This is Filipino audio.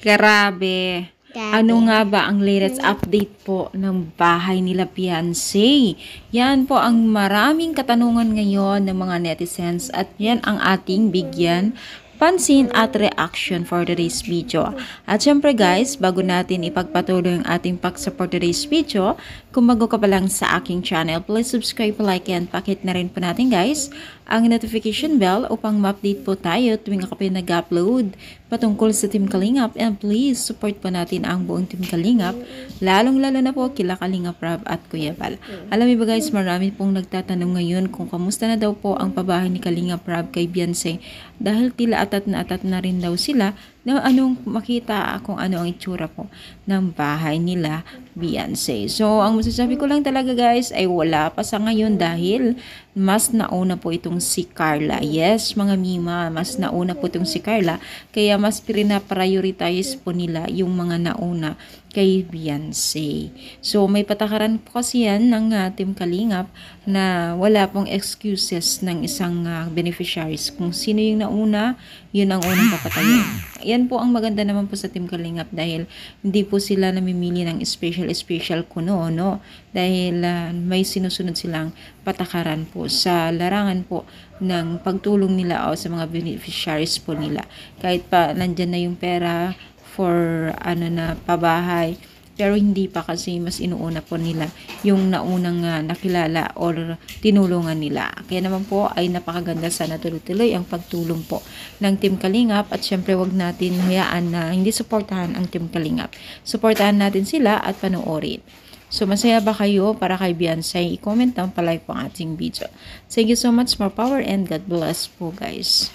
Grabe. Ano nga ba ang latest update po ng bahay nila Beyonce? Yan po ang maraming katanungan ngayon ng mga netizens at yan ang ating bigyan pansin at reaction for today's video. At syempre guys, bago natin ipagpatuloy ang ating pag-support today's video, kung bago ka pa lang sa aking channel, please subscribe, like, and pakit na rin po natin guys ang notification bell upang ma-update po tayo tuwing ako po nag-upload patungkol sa Team Kalingap, and please support po natin ang buong Team Kalingap, lalong-lalo na po kila Kalingap Rob at Kuya Bal. Alam mo ba guys, marami pong nagtatanong ngayon kung kamusta na daw po ang pabahay ni Kalingap Rob kay Beyonce dahil tila atat na rin daw sila na anong makita kung ano ang itsura po ng bahay nila Beyonce. So, ang masasabi ko lang talaga guys ay wala pa sa ngayon dahil mas nauna po itong si Carla. Yes, mga mima, mas nauna po itong si Carla. Kaya mas pina-prioritize po nila yung mga nauna kay Beyonce. So, may patakaran po kasi yan ng Team Kalingap na wala pong excuses ng isang beneficiaries. Kung sino yung nauna, yun ang unang papatayin. Yan po ang maganda naman po sa Team Kalingap dahil hindi po sila namimili ng special kuno, no? Dahil may sinusunod silang patakaran po sa larangan po ng pagtulong nila o sa mga beneficiaries po nila. Kahit pa nandyan na yung pera for na pabahay, pero hindi pa kasi mas inuuna po nila yung naunang nakilala or tinulungan nila. Kaya naman po ay napakaganda, sana tuloy-tuloy ang pagtulong po ng Team Kalingap at syempre wag natin hayaan na hindi suportahan ang Team Kalingap. Suportahan natin sila at panoorin. So, masaya ba kayo para kay Beyonce? I-comment down, palike po ang ating video. Thank you so much, more power, and God bless po guys.